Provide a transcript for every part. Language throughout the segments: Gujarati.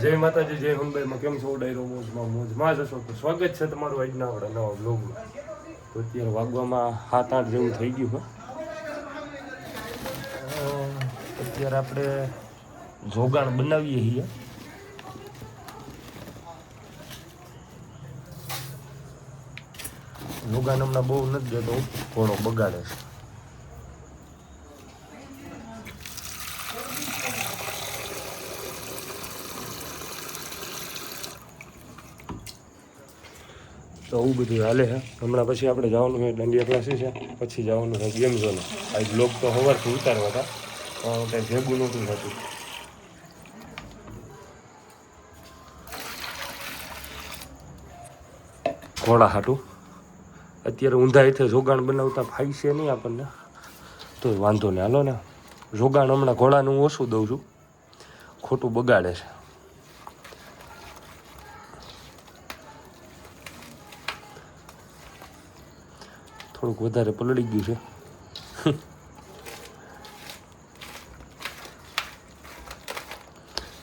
જય માતાજી, જય હનુભાઈમાં કેમ છો? ડાયરો મોજમાં જશો તો સ્વાગત છે તમારું આજના આપણા નવા બ્લોગમાં. તો અત્યારે વાગવામાં 7-8 જેવું થઈ ગયું હોય. અત્યારે આપણે જોગાણ બનાવીએ છીએ. જોગાણ હમણાં બહુ નથી જતો, ઘોડો બગાડે છે. તો આવું બધું હાલે છે. હમણાં પછી આપણે જવાનું છે દાંડિયા ક્લાસીસ છે, પછી જવાનું છે ગેમ ઝોન. આ બ્લોગ તો સવારથી ઉતારવા હતા પણ કંઈ ભેગું નહોતું થતું. ઘોડા હાટું અત્યારે ઊંધા રીતે જોગાણ બનાવતા ફાઈ છે નહીં આપણને, તો વાંધો નહીં. હાલો ને, જોગાણ હમણાં ઘોડાનું ઓછું દઉં છું, ખોટું બગાડે છે. થોડુંક વધારે પલળી ગયું છે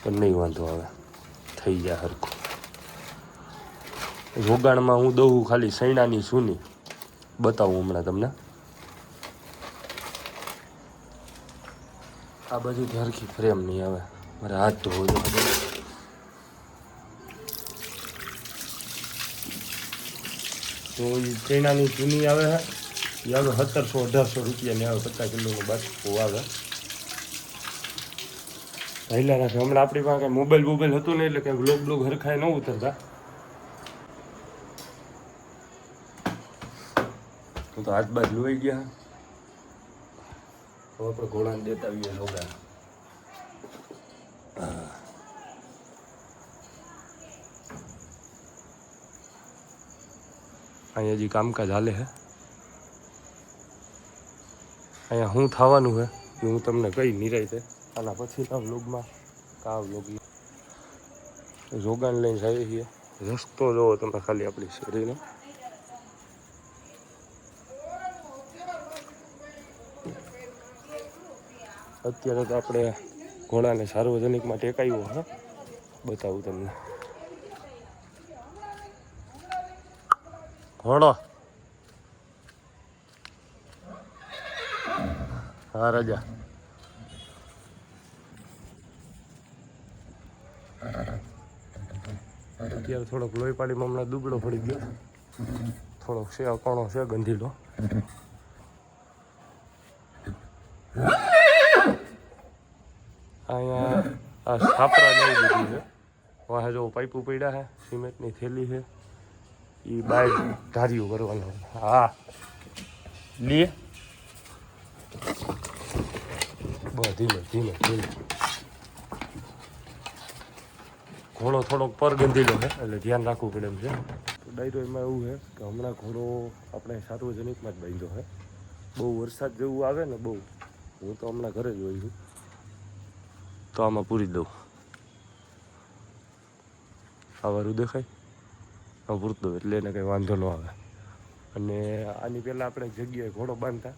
પણ નહીં વાંધો, હવે થઈ જાય હરખું. જોગાણમાં હું દઉં ખાલી સૈણાની સૂની, બતાવું હમણાં તમને. આ બાજુથી હરખી ફ્રેમ નહીં આવે, મારે હાથ ધોવો જોઈએ. તો એ સૈણાની સૂની આવે છે, એ આવે 1700-1800 રૂપિયાની આવે. 50 કિલોનું બાટકું આવે. પહેલાં રાખે હમણાં આપણી પાસે કાંઈ મોબાઈલ હતું નહીં, એટલે કંઈ બ્લોગ હરખાય ન ઉતરતા. હું તો હાથ બાદ લોહી ગયા. હવે આપણે ઘોડાને દેતા આવીએ જોગાણ. અહીંયા હજી કામકાજ હાલે છે. અહીંયા શું થવાનું છે એ હું તમને કહી નિરાયતે આના પછીના વ્લોગમાં. કા વ્લોગમાં જોગાણ લઈને જઈએ છીએ. રસ્તો જોવો તમે ખાલી આપણી શેરીનો. અત્યારે તો આપણે ઘોડાને સાર્વજનિકમાં ટેકાવ્યો હા, બતાવું તમને. ઘોડો હા રાજા. અત્યારે થોડોક લોહી પાડીમાં હમણાં દુબળો પડી ગયો, થોડોક છે અકોણો છે ગંધીલો. અહીંયા આ છાપરા નહીં દીધી છે. વાહે જો પાઇપો પડ્યા છે, સિમેન્ટની થેલી છે, એ બાય ધાર્યું કરવાનું. હા લે બસ ધીમે ધીમે ધીમે. ઘોડો થોડોક પર ગંધીલો છે એટલે ધ્યાન રાખવું પડે એમ છે. તો ડાયરો એમાં એવું છે કે હમણાં ઘોડો આપણે સાર્વજનિકમાં જ બાંધ્યો છે. બહુ વરસાદ જેવું આવે ને બહુ, હું તો હમણાં ઘરે જ હોઈ છું, તો આમાં પૂરી દઉં. આવારું દેખાય આ પૂરતું દઉં એટલે એને કંઈ વાંધો ન આવે. અને આની પહેલાં આપણે જગ્યાએ ઘોડો બાંધતા,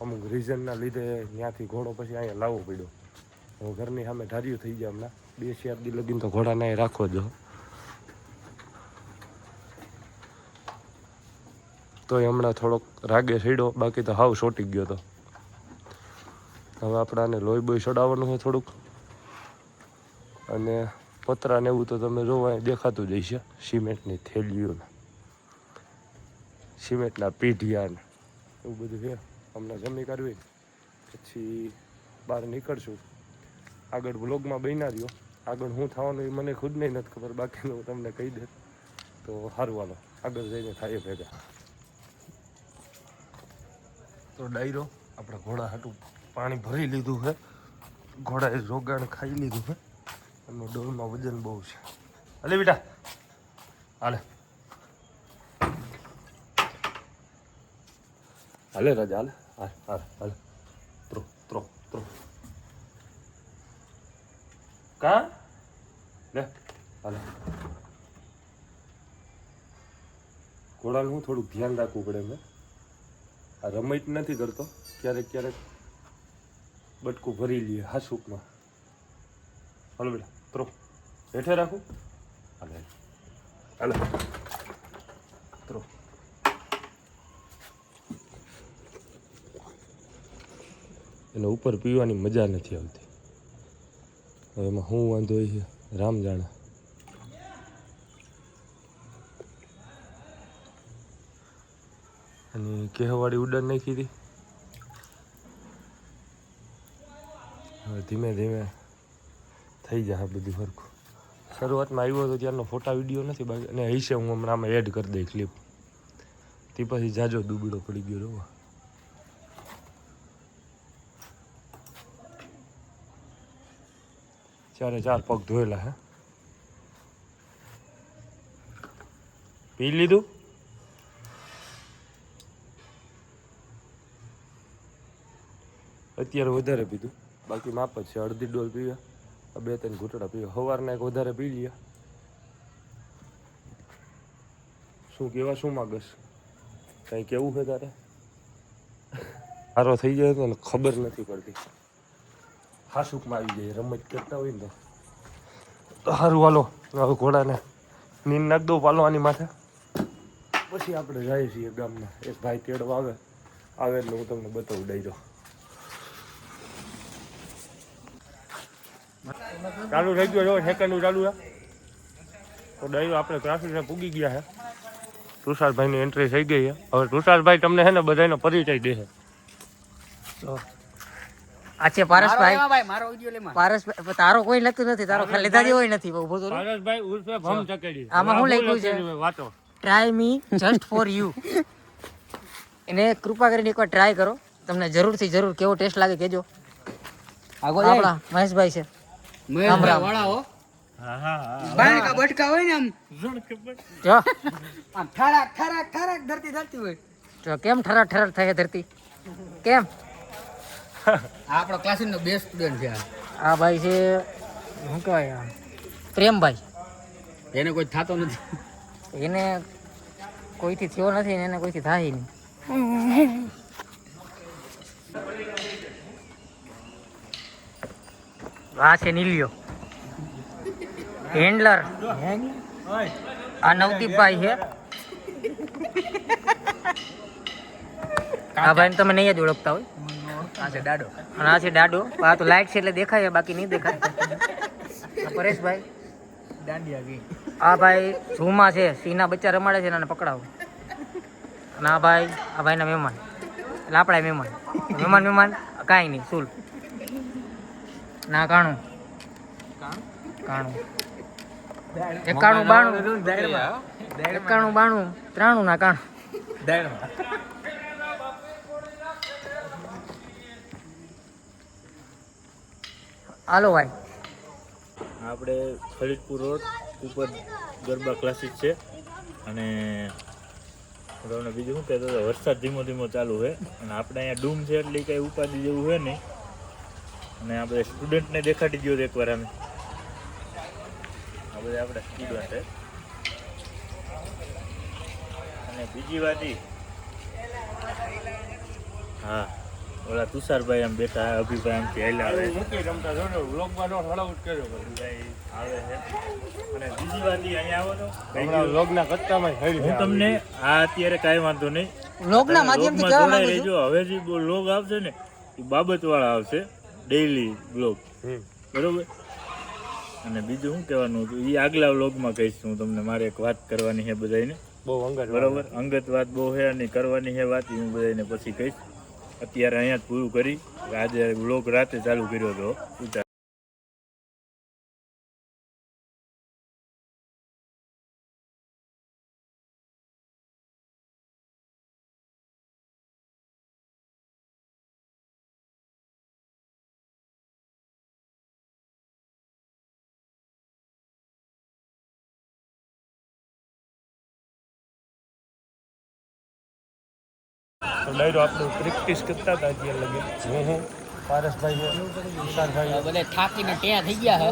અમુક રીઝનના લીધે ત્યાંથી ઘોડો પછી અહીંયા લાવવો પડ્યો. હું ઘરની સામે ધાર્યું થઈ ગયા હમણાં 2-4 દી લગીને તો ઘોડાને અહીં રાખવો જ. તો એ હમણાં થોડોક રાગે સડ્યો, બાકી તો હાવ સોટી ગયો હતો. હવે આપણે આને લોહી બોય ચડાવવાનું છે થોડુંક. અને પતરા ને એવું તો તમે જોવો અહીં દેખાતું જ હશે, સિમેન્ટની થેલીઓ, સિમેન્ટના પીઢિયા ને એવું બધું છે. હમણાં જમી કરવી પછી બહાર નીકળશું. આગળ વ્લોગમાં બન્યા રહ્યો. આગળ શું થવાનું એ મને ખુદને નથી ખબર, બાકીનું હું તમને કહી દે તો સારું. હાલો આગળ જઈને થાય ભેગા. તો ડાયરો આપણે ઘોડા હાટું પાણી ભરી લીધું છે. ઘોડાએ જોગાણ ખાઈ લીધું છે અને ડોલમાં વજન બહુ છે. હાલે બેટા હાલે હાલે રાજા હાલે. હાલ હાલ હાલત્રોત્રોત્રો કા લે હાલે. ઘોડાનું હું થોડુંક ધ્યાન રાખવું પડે એમ. આ રમત નથી કરતો, ક્યારેક ક્યારેક બટકું ભરી લઈએ હાસુકમાં. હાલો બેટાત્રો હેઠે રાખું હાલે હાલે ઉતરો. એને ઉપર પીવાની મજા નથી આવતી. હવે એમાં શું વાંધો છે રામ જાણે. અને કેહવાળી ઉડાન નાખી હતી. હવે ધીમે ધીમે થઈ જશે બધું સરખું. શરૂઆતમાં આવ્યો હતો ત્યારનો ફોટા વિડીયો નથી બાકી, અને હશે હું હમણાં આમાં એડ કરી દઈ ક્લિપ. તે પછી જાજો દુબળો પડી ગયો રહો. ચારે ચાર પગ ધોયેલા હે. પી લીધું? અત્યારે વધારે પીધું, બાકી માપ જ છે. અડધી ડોલ પીવ્યા, 2-3 ઘૂંટડા પીવ્યા. સવારના એક વધારે પી લ્યા. શું કહેવા શું માગસ? કંઈ કેવું છે તારે? સારો થઈ જાય તો ખબર નથી પડતી. હાસુકમાં આવી જાય રમત કરતા હોય ને તો સારું. હાલો હવે ઘોડાને નીંદ નાખ દો પાલવાની માથે, પછી આપણે જઈએ છીએ ગામમાં. એક ભાઈ તેડવા આવે એટલે હું તમને બતાવું ડાયરો. ચાલુ થઈ ગયો જો સેકન્ડનું ચાલુ છે તો ડાયરો આપણે ટ્રાફિકને પૂગી ગયા છે. તુષારભાઈની એન્ટ્રી થઈ ગઈ છે. હવે તુષારભાઈ તમને છે ને બધાનો પરિચય દે છે. આ છે પારસભાઈ. પારસભાઈ તારો કોઈ લખતું નથી, તારો ખાલી લીધા જેવો નથી. પારસભાઈ ઉર્ફે ભમ ચકેડી. આમાં શું લખ્યું છે? વાતો try me just for you. એને કૃપા કરીને એકવાર ટ્રાય કરો, તમને જરૂરથી જરૂર કેવો ટેસ્ટ લાગે કહેજો. આપણા મહેશભાઈ છે. રામ રામ. હા હા બાય કા બટકા હોય ને આમ જો આમ ઠરાક ઠરાક ઠરાક ધરતી ધરતી હોય. જો કેમ ઠરાર ઠરાર થાય ધરતી કેમ? આપણો ક્લાસનો બેસ્ટ સ્ટુડન્ટ છે આ ભાઈ છે શું કહેવાય પ્રેમભાઈ. એને કોઈ થતો નથી. એને કોઈથી થયો નથી ને એને કોઈથી થાય નહીં. આ છે નીલિયો હેન્ડલર. આ નવદીપભાઈ છે. આ ભાઈ તમે નહીં જ ઓળખતા હોય. આ છે દાડો અને આ છે દાડો. આ તો લાઈટ છે એટલે દેખાય, બાકી નહીં દેખાય. આ પરેશભાઈ દાંડિયા ગઈ. આ ભાઈ ઝૂમાં છે, સિંહના બચ્ચા રમાડે છે, એને પકડાવો. અને આ ભાઈના મહેમાન એટલે આપણા મહેમાન મહેમાન કાંઈ નહીં સુલ ના કાણું 91 92 93 ના કાણું. હાલો ભાઈ. આપણે ખલીદપુર રોડ ઉપર ગરબા ક્લાસીસ છે. અને તમને બીજું શું કહેતો હતો, વરસાદ ધીમો ધીમો ચાલુ છે અને આપણે અહીંયા ડૂમ છે એટલે કંઈ ઉપાધિ જેવું છે નહીં. અને આપણે સ્ટુડન્ટને દેખાડી દો એકવાર. અમે આ બધા આપણા સ્ટુડન્ટ છે. અને બીજી વાત હા ઓલા તુષારભાઈ આમ બેઠા, અભિભાઈ આમથી હેલા આવે આવે છે. અને બીજી વાત અહીંયા આવો તો હું તમને આ અત્યારે કાંઈ વાંધો નહીં, લોકના માધ્યમથી કહેવા માંગુ છું. જો હવે જે લોગ આવશે ને એ બાબતવાળા આવશે, ડેઈલી બ્લોગ, બરોબર. અને બીજું શું કહેવાનું હતું એ આગલા વ્લોગમાં કહીશ હું તમને. મારે એક વાત કરવાની છે બધાને, બહુ અંગત બરોબર. અંગત વાત બહુ છે અને કરવાની છે વાત, હું બધાને પછી કહીશ. અત્યારે અહીંયા જ પૂરું કરી. આજે વ્લોગ રાતે ચાલુ કર્યો હતો. તો ડાયરો આપણે પ્રેક્ટિસ કરતા હતા અત્યારે લગે. હું પારસભાઈ છે, વિશાલભાઈ બધા થાકીને ત્યાં થઈ ગયા છે.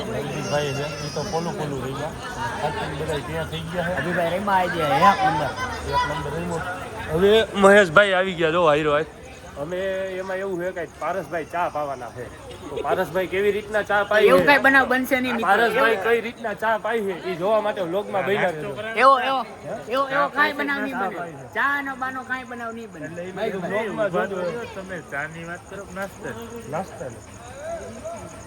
ભાઈ છે એ તો પોલું થઈ ગયા. થાકીને બધા ત્યાં થઈ ગયા છે. અભિભાઈ રેમાં આવી ગયા 1 નંબર. 1 નંબર રમ્યો. હવે મહેશભાઈ આવી ગયા. જો હાઈરો અમે એમાં એવું છે કે પારસભાઈ ચા પાવાના છે. તો પારસભાઈ કેવી રીતના ચા પાઈ એવું છે, કઈ બનાવ બનશે નહીં મિત્રો. પારસભાઈ કઈ રીતના ચા પાઈ છે એ જોવા માટે વ્લોગમાં બન્યા રહેજો. એવો કાંઈ બનાવ નહીં બને. ચા નો બાનો કાંઈ બનાવ નહીં બને. ભાઈ તો વ્લોગમાં જોજો. તમે ચાની વાત કરો કે નાસ્તા નાસ્તાને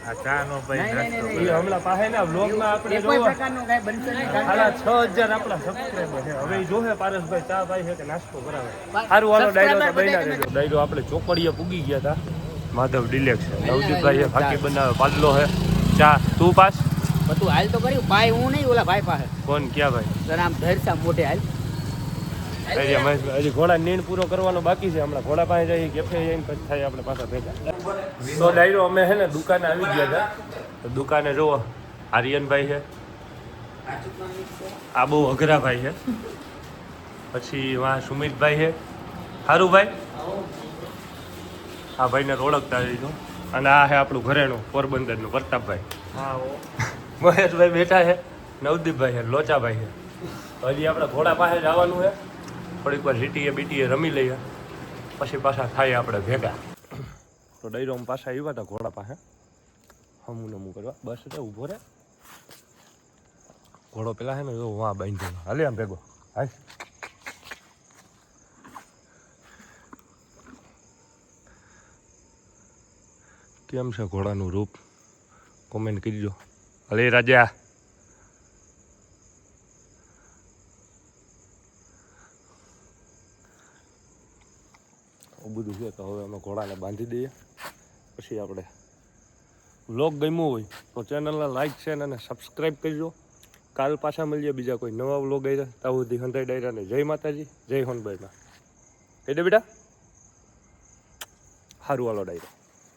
આ ચા નો ભાઈ નાસ્તો એ હમણાં પાસે ના વ્લોગમાં આપણે કોઈ જોવા પ્રકારનું કાંઈ બનશે નહીં. સાડા 6000 આપણા સબસ્ક્રાઈબર છે. હવે ઈ જોહે પારસભાઈ ચા પાઈ છે કે નાસ્તો કરાવે. સારું હાલો ડાયરો તો બન્યા રહેજો. ડાયરો આપણે ચોકડીએ પૂગી ગયા હતા. માધવ ડિલેક્સ છે, નવદીપભાઈ છે, ફાકી બનાવે, પાડલો છે, ચા તું પાસ. બધું હાલ તો કર્યું ભાઈ, હું નહીં ઓલા ભાઈ પાસે કોણ ક્યાં ભાઈ? જરા આમ ધરસા મોઢે હાલ. હજી ઘોડા નીણ પૂરો કરવાનો બાકી છે. હમણાં ઘોડા પાસે જઈએ કેફે જઈને પછી થાય આપણે પાછા ભેગા. તો ડાયરો અમે છે ને દુકાને આવી ગયા હતા. તો દુકાને જુઓ આર્યનભાઈ છે, આ બહુ અઘરાભાઈ છે, પછી વાં સુમિતભાઈ છે, હારુભાઈ, આ ભાઈને તો ઓળખતા રહીશું, અને આ છે આપણું ઘરેણું પોરબંદરનું પ્રતાપભાઈ, મહેશભાઈ બેઠા છે, નવદીપભાઈ છે, લોચાભાઈ છે. હજી આપણે ઘોડા પાસે જવાનું છે. થોડીક વાર લીટીએ બીટીએ રમી લઈએ પછી પાછા થાય આપણે ભેગા. તો ડાયરો પાછા આવ્યા હતા ઘોડા પાસે હમું નમું કરવા. બસ એટલે ઊભો રહે. ઘોડો પેલા છે ને જો વાં બાંધ્યો. હાલે આમ ભેગો હાલ. કેમ છે ઘોડાનું રૂપ કોમેન્ટ કરજો. હલે રાજા. બધું છે તો હવે અમે ઘોડાને બાંધી દઈએ. પછી આપણે વ્લોગ ગમ્યો હોય તો ચેનલને લાઈક છે અને સબસ્ક્રાઈબ કરજો. કાલ પાછા મળીએ બીજા કોઈ નવા વ્લોગ આવ્યા. ત્યાં સુધી હંધાઈ ડાયરાને જય માતાજી, જય હોનભાઈમાં કહી દે બેટા. સારું હાલો ડાયરા.